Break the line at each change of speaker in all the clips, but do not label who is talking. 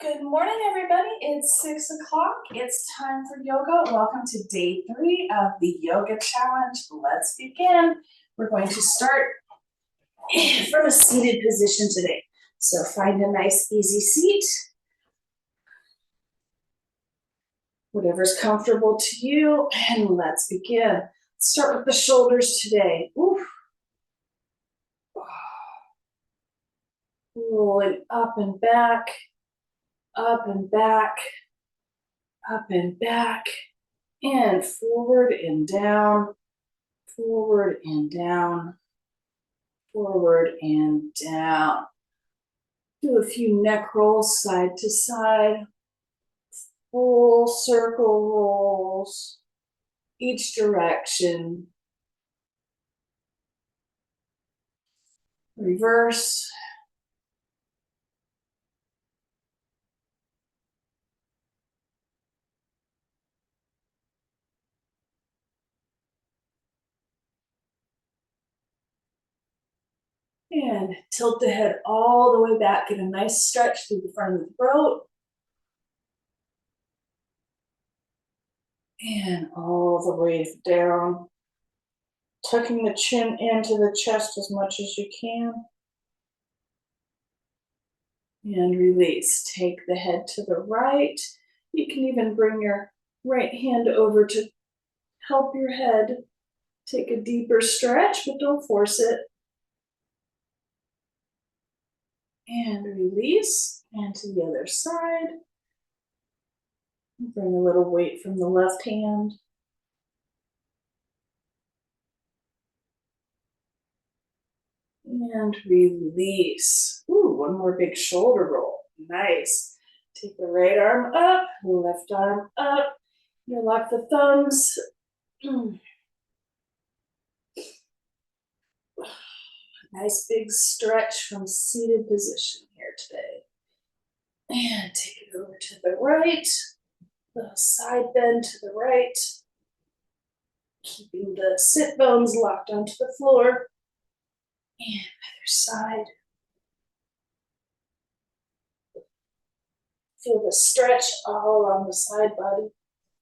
Good morning, everybody. It's 6 o'clock. It's time for yoga. Welcome to day 3 of the yoga challenge. Let's begin. We're going to start from a seated position today. So find a nice, easy seat. Whatever's comfortable to you, and let's begin. Let's start with the shoulders today. Oof. Rolling up and back, up and back, up and back, and forward and down, forward and down, forward and down. Do a few neck rolls side to side, full circle rolls, each direction. Reverse. And tilt the head all the way back. Get a nice stretch through the front of the throat. And all the way down. Tucking the chin into the chest as much as you can. And release. Take the head to the right. You can even bring your right hand over to help your head. Take a deeper stretch, but don't force it. And release. And to the other side. Bring a little weight from the left hand. And release. Ooh, one more big shoulder roll. Nice. Take the right arm up, left arm up. You lock the thumbs. Nice big stretch from seated position here today. And take it over to the right. Little side bend to the right. Keeping the sit bones locked onto the floor. And other side. Feel the stretch all along the side body.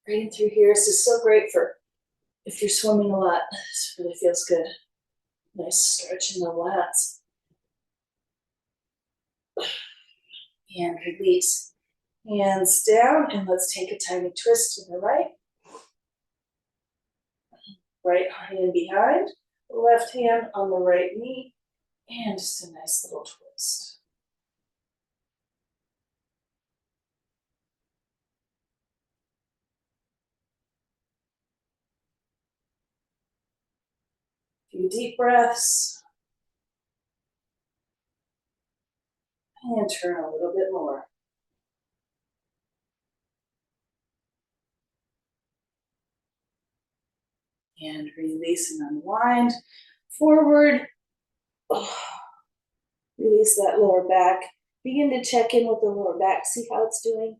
Right through here. This is so great for if you're swimming a lot. This really feels good. Nice stretch in the lats. And release. Hands down, and let's take a tiny twist to the right. Right hand behind, left hand on the right knee, and just a nice little twist. A few deep breaths. And turn a little bit more. And release and unwind. Forward. Release that lower back. Begin to check in with the lower back. See how it's doing.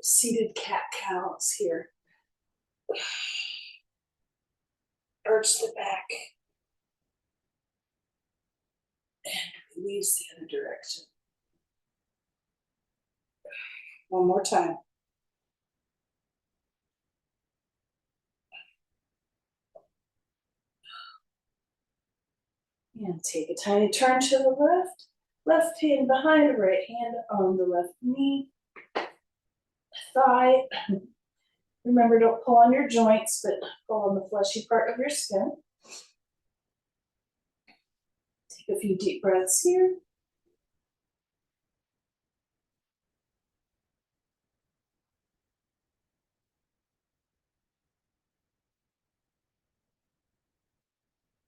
Seated cat cows here. Arch the back. And release the other direction. One more time. And take a tiny turn to the left. Left hand behind, right hand on the left knee. Thigh. Remember, don't pull on your joints, but pull on the fleshy part of your skin. Take a few deep breaths here.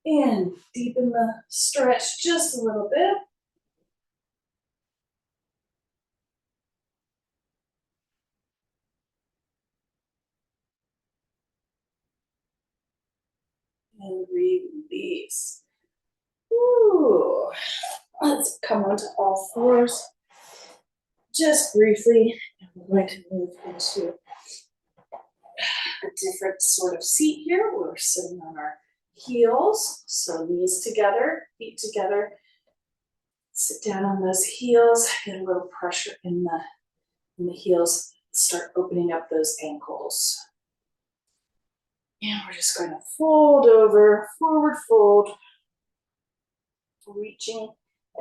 And deepen the stretch just a little bit. And release. Ooh. Let's come onto all fours. Just briefly, we're going to move into a different sort of seat here. We're sitting on our heels, so knees together, feet together, Sit down on those heels, get a little pressure in the heels, start opening up those ankles. And we're just going to fold over, forward fold, reaching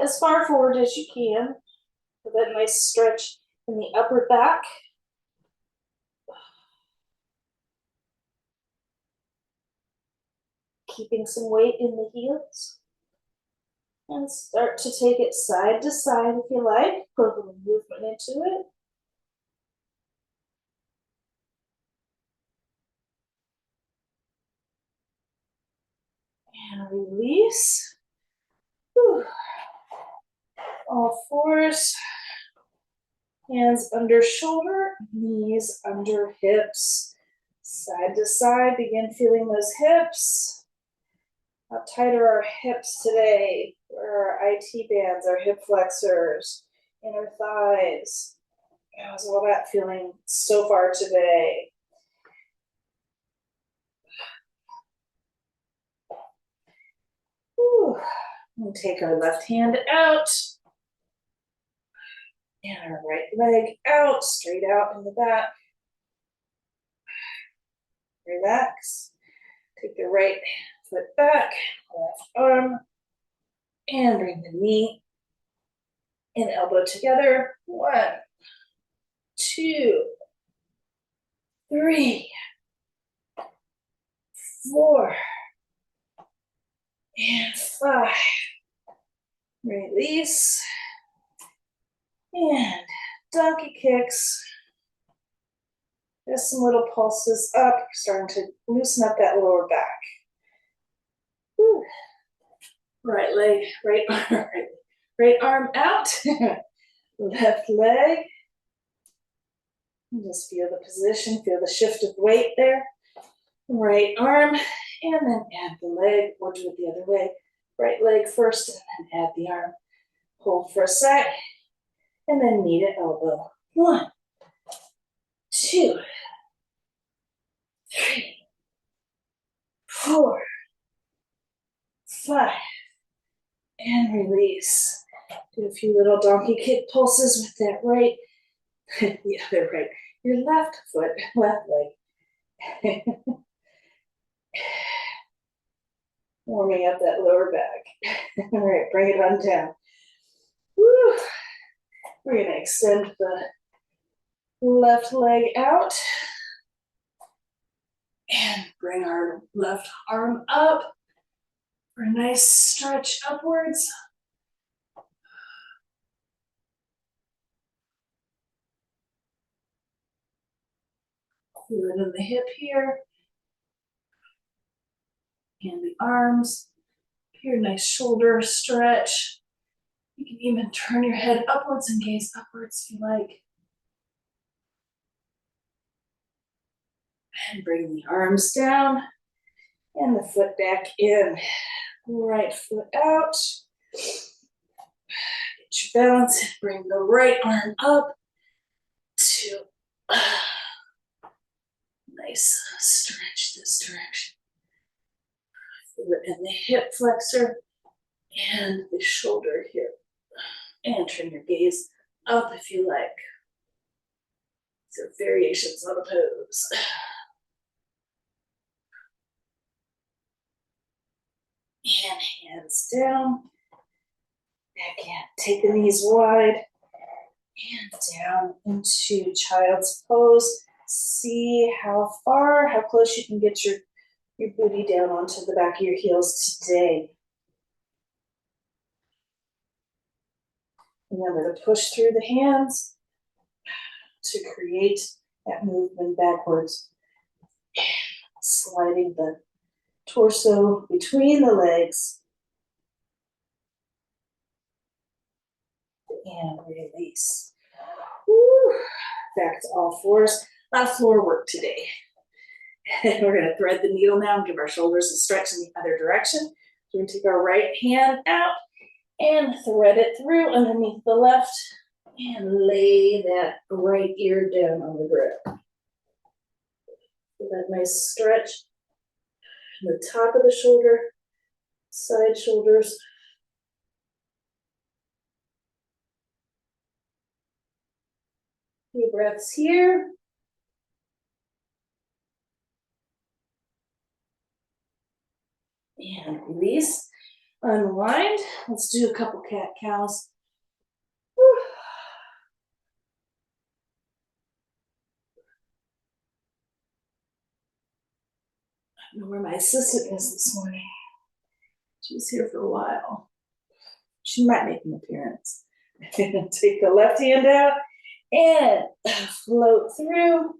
as far forward as you can for that nice stretch in the upper back. Keeping some weight in the heels. And start to take it side to side if you like. Put a little movement into it. And release. Whew. All fours. Hands under shoulder, knees under hips. Side to side, begin feeling those hips. How tight are our hips today? Where are our IT bands, our hip flexors, inner thighs? How's all that feeling so far today? Whew. We'll take our left hand out. And our right leg out, straight out in the back. Relax. Take the right foot back, left arm, and bring the knee and elbow together. 1, 2, 3, 4, and 5. Release. And donkey kicks. Just some little pulses up, starting to loosen up that lower back. Whew. Right leg, right arm out. Left leg. And just feel the position, feel the shift of weight there. Right arm, and then add the leg, or do it the other way. Right leg first, and then add the arm. Hold for a sec, and then knee to elbow. 1, 2, 3, 4, 5, and release. Do a few little donkey kick pulses with that right, the other right, your left foot, left leg. Warming up that lower back. All right, bring it on down. Woo. We're gonna extend the left leg out and bring our left arm up for a nice stretch upwards. Feel it in the hip here. And the arms. Here, nice shoulder stretch. You can even turn your head upwards and gaze upwards if you like. And bring the arms down and the foot back in. Right foot out. Get your balance and bring the right arm up to nice stretch this direction. Feel it in the hip flexor and the shoulder here. And turn your gaze up if you like. These are variations on a pose. And hands down. Again, take the knees wide. And down into child's pose. See how far, how close you can get your booty down onto the back of your heels today. Remember to push through the hands to create that movement backwards. Sliding the torso between the legs. And release. Woo. Back to all fours. A lot of floor work today. We're going to thread the needle now and give our shoulders a stretch in the other direction. So we're going to take our right hand out and thread it through underneath the left and lay that right ear down on the ground. Feel that nice stretch in the top of the shoulder, side shoulders. Few breaths here. And release. Unwind. Let's do a couple cat-cows. Whew. I don't know where my assistant is this morning. She was here for a while. She might make an appearance. Take the left hand out and float through.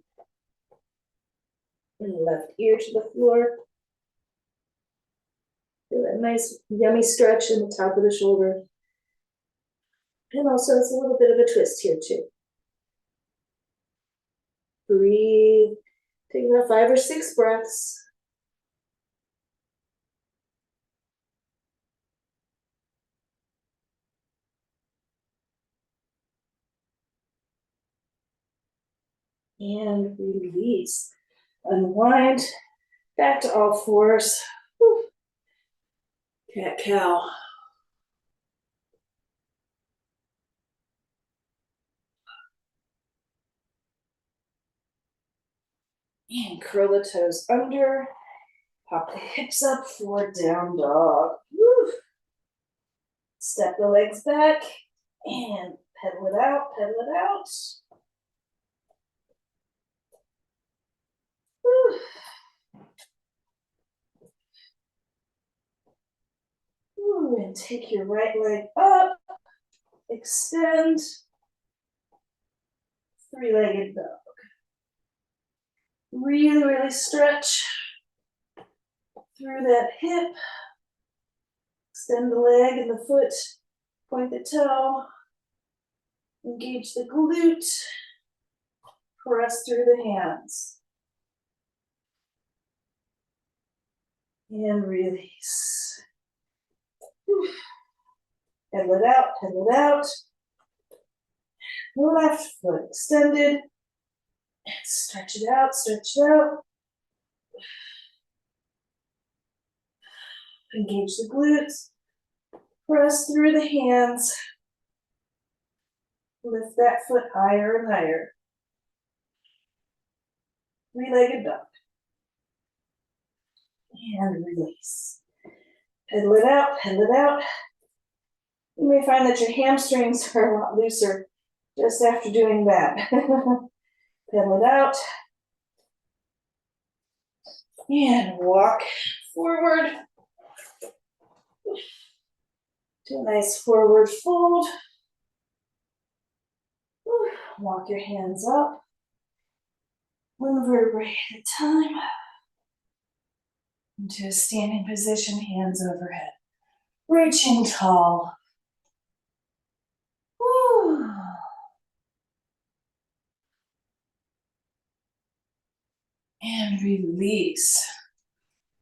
And left ear to the floor. Feel that nice yummy stretch in the top of the shoulder. And also it's a little bit of a twist here too. Breathe. Take about 5 or 6 breaths. And release. Unwind. Back to all fours. Whew. Cat-cow. And curl the toes under. Pop the hips up for down dog. Woo. Step the legs back and pedal it out, pedal it out. Woo. Woo. And take your right leg up, extend, 3-legged dog. Really, really stretch through that hip. Extend the leg and the foot, point the toe, engage the glute, press through the hands. And release. Whew. Pedal it out, pedal it out. Left foot extended. And stretch it out, stretch it out. Engage the glutes. Press through the hands. Lift that foot higher and higher. 3-legged dog. And release. Pedal it out, pedal it out. You may find that your hamstrings are a lot looser just after doing that. Pedal it out. And walk forward. Do a nice forward fold. Walk your hands up. 1 vertebrae at a time. Into a standing position, hands overhead. Reaching tall. Woo. And release.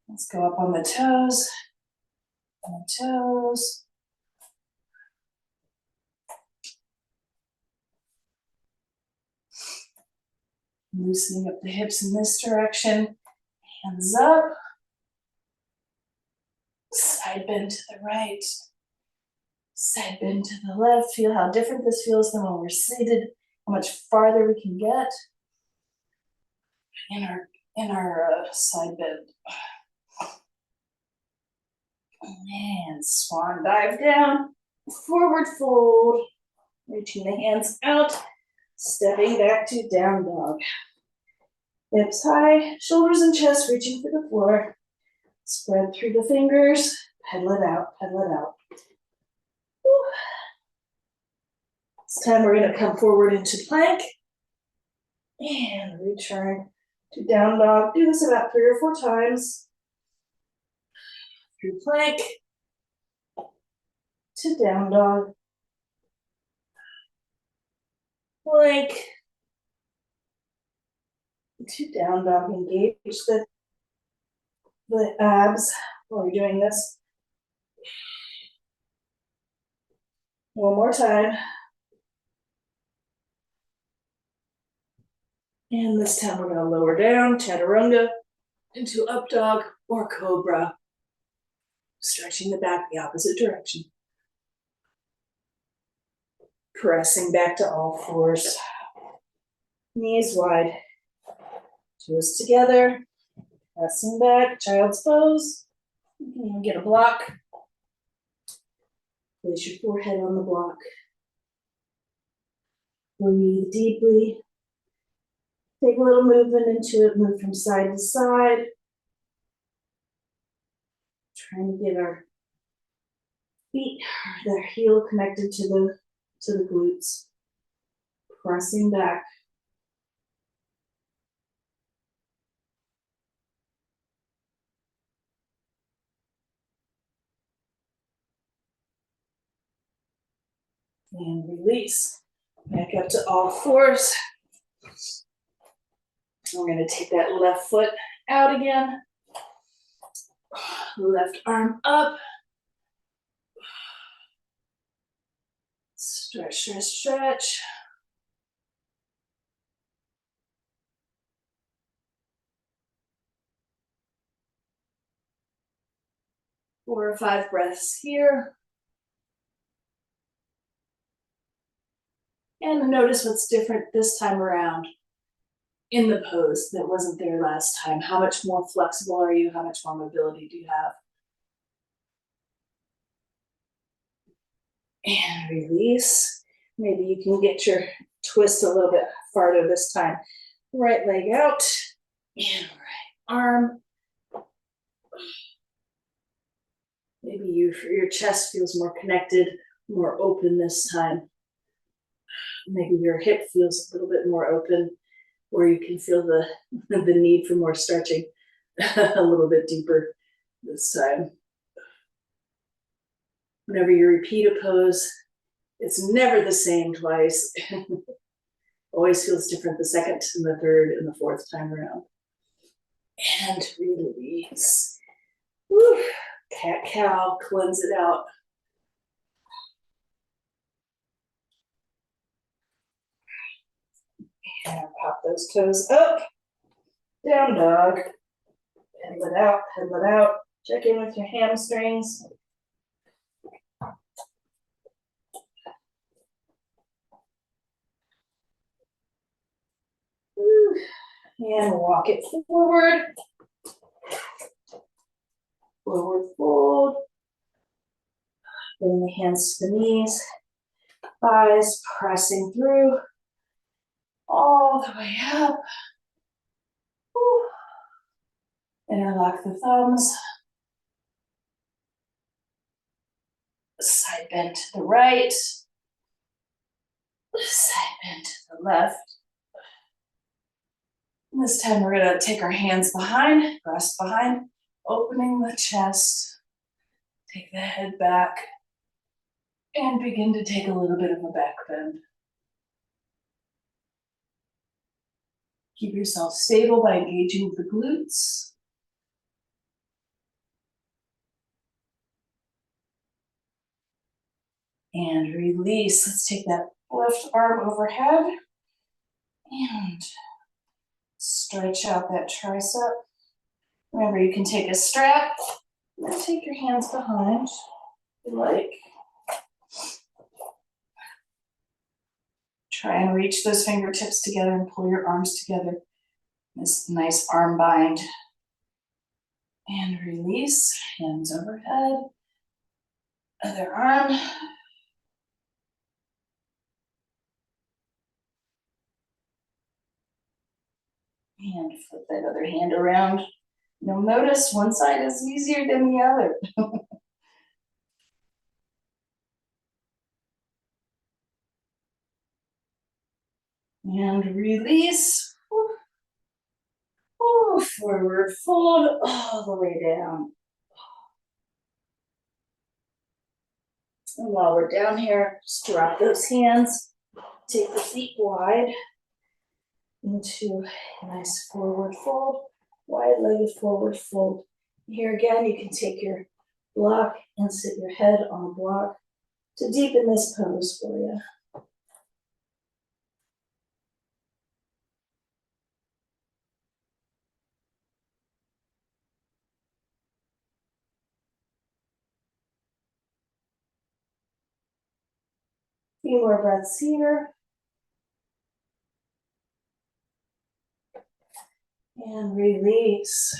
Let's go up on the toes. On the toes. Loosening up the hips in this direction. Hands up. Side bend to the right. Side bend to the left. Feel how different this feels than when we're seated. How much farther we can get in our side bend. And swan dive down. Forward fold. Reaching the hands out. Stepping back to down dog. Hips high, shoulders and chest reaching for the floor. Spread through the fingers. Pedal it out, pedal it out. Whew. This time we're going to come forward into plank. And return to down dog. Do this about 3 or 4 times. Through plank. To down dog. Plank. To down dog. Engage the abs while you're doing this. One more time. And this time we're going to lower down, chaturanga, into up dog or cobra. Stretching the back the opposite direction. Pressing back to all fours. Knees wide. Toes together. Pressing back, child's pose. You can even get a block. Place your forehead on the block. Breathe deeply. Take a little movement into it, move from side to side. Trying to get our feet, their heel connected to the glutes. Pressing back. And release. Back up to all fours. We're going to take that left foot out again. Left arm up. Stretch, stretch, stretch. 4 or 5 breaths here. And notice what's different this time around in the pose that wasn't there last time. How much more flexible are you? How much more mobility do you have? And release. Maybe you can get your twist a little bit farther this time. Right leg out and right arm. Maybe your chest feels more connected, more open this time. Maybe your hip feels a little bit more open, or you can feel the need for more stretching a little bit deeper this time. Whenever you repeat a pose, it's never the same twice. Always feels different the second and the third and the fourth time around. And release. Woo. Cat cow, cleanse it out. And pop those toes up. Down dog. Pedal it out, pedal it out. Check in with your hamstrings. Woo. And walk it forward. Forward fold. Bring the hands to the knees. Thighs pressing through. All the way up. Woo. Interlock the thumbs. Side bend to the right. Side bend to the left. And this time we're going to take our hands behind, breast behind, opening the chest. Take the head back and begin to take a little bit of a back bend. Keep yourself stable by engaging the glutes. And release. Let's take that left arm overhead and stretch out that tricep. Remember, you can take a strap and take your hands behind if you like. Try and reach those fingertips together and pull your arms together. This nice arm bind. And release, hands overhead. Other arm. And flip that other hand around. You'll notice one side is easier than the other. And release. Forward fold all the way down. And while we're down here, just drop those hands. Take the feet wide into a nice forward fold. Wide-legged forward fold. Here again, you can take your block and sit your head on a block to deepen this pose for you. Few more breaths here. And release.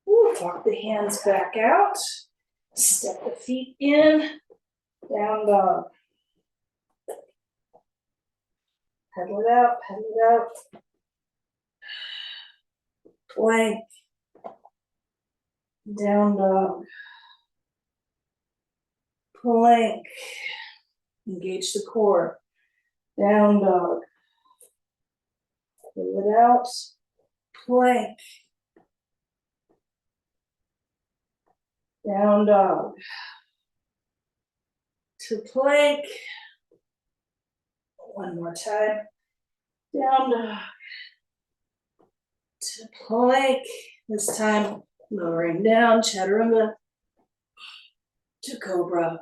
Ooh, walk the hands back out. Step the feet in. Down dog. Pedal it out, pedal it out. Plank. Down dog. Plank. Engage the core. Down dog. Pull it out. Plank. Down dog. To plank. One more time. Down dog. To plank. This time lowering down. Chaturanga. To cobra.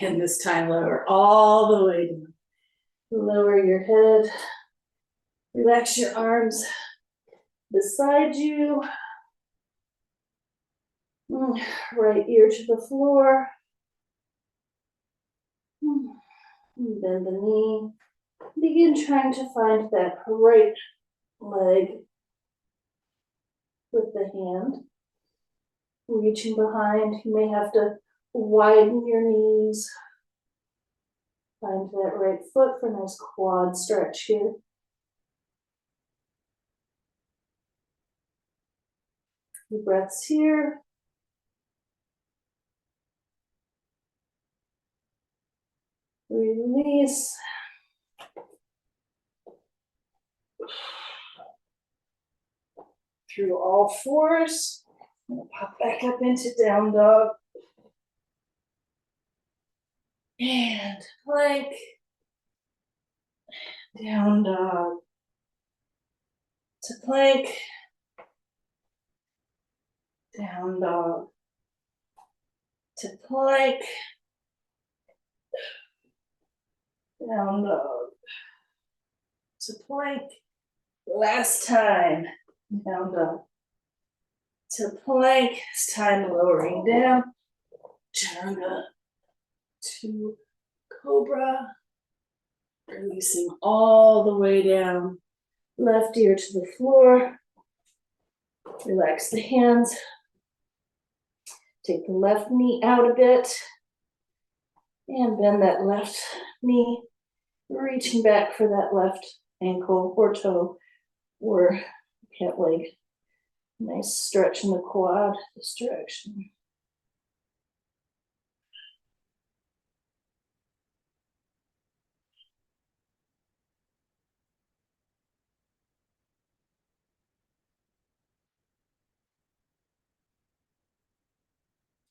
And this time lower all the way down. Lower your head. Relax your arms beside you. Right ear to the floor. Bend the knee. Begin trying to find that right leg with the hand. Reaching behind. You may have to widen your knees. Find that right foot for a nice quad stretch here. Few breaths here. Release. Through all fours. We'll pop back up into down dog. And plank. Down dog. To plank. Down dog. To plank. Down dog. To plank. Last time. Down dog. To plank. This time lowering down. Chaturanga. To cobra. Releasing all the way down. Left ear to the floor. Relax the hands. Take the left knee out a bit. And bend that left knee. Reaching back for that left ankle or toe or cat leg. Nice stretch in the quad this direction.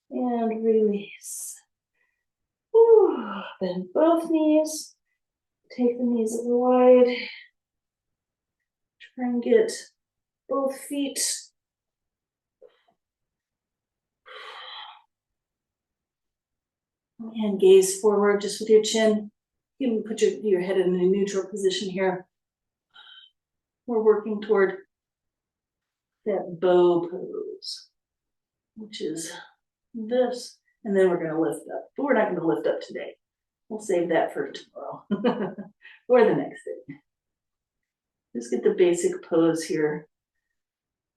And release. Ooh, bend both knees. Take the knees a little wide. Try and get both feet and gaze forward just with your chin. You can put your head in a neutral position here. We're working toward that bow pose, which is this. And then we're going to lift up. But we're not going to lift up today. We'll save that for tomorrow or the next day. Just get the basic pose here.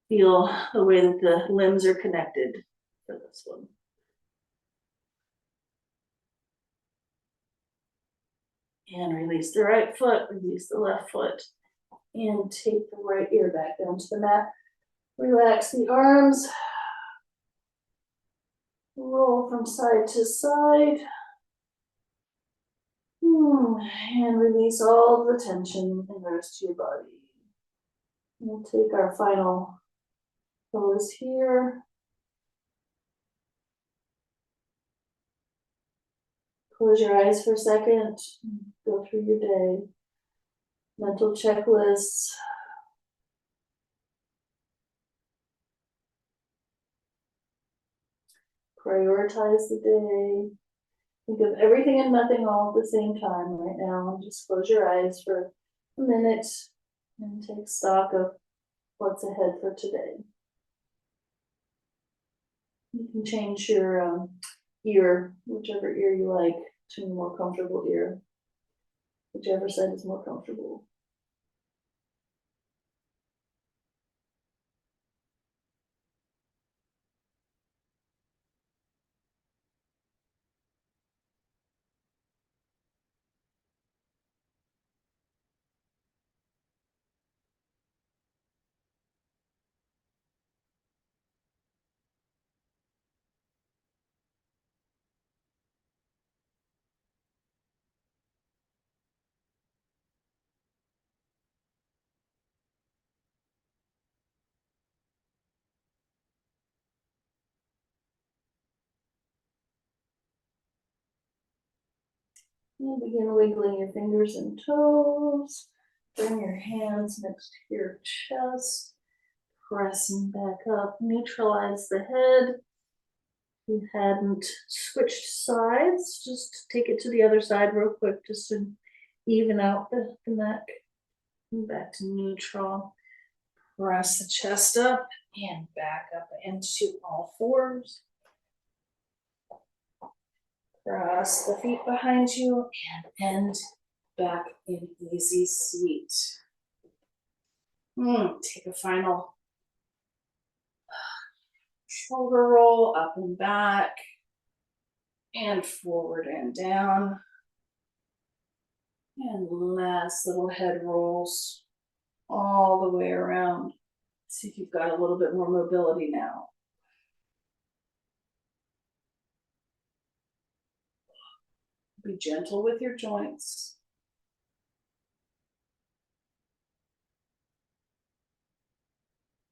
Feel the way that the limbs are connected for this one. And release the right foot, release the left foot. And take the right ear back down to the mat. Relax the arms. Roll from side to side. And release all the tension in the rest of your body. We'll take our final pose here. Close your eyes for a second. Go through your day. Mental checklists. Prioritize the day. Think of everything and nothing all at the same time right now. Just close your eyes for a minute and take stock of what's ahead for today. You can change your ear, whichever ear you like, to a more comfortable ear, whichever side is more comfortable. And begin wiggling your fingers and toes. Bring your hands next to your chest. Pressing back up. Neutralize the head. If you hadn't switched sides, just take it to the other side real quick just to even out the neck. And back to neutral. Press the chest up and back up into all fours. Cross the feet behind you and end back in easy seat. Take a final shoulder roll up and back and forward and down. And last little head rolls all the way around. See if you've got a little bit more mobility now. Be gentle with your joints.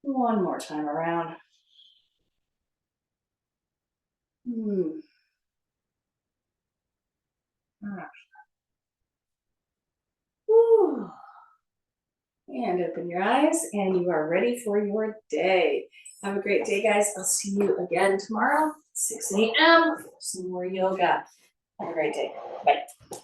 One more time around. Whew. And open your eyes, and you are ready for your day. Have a great day, guys. I'll see you again tomorrow, 6 a.m. for some more yoga. Have a great day. Bye.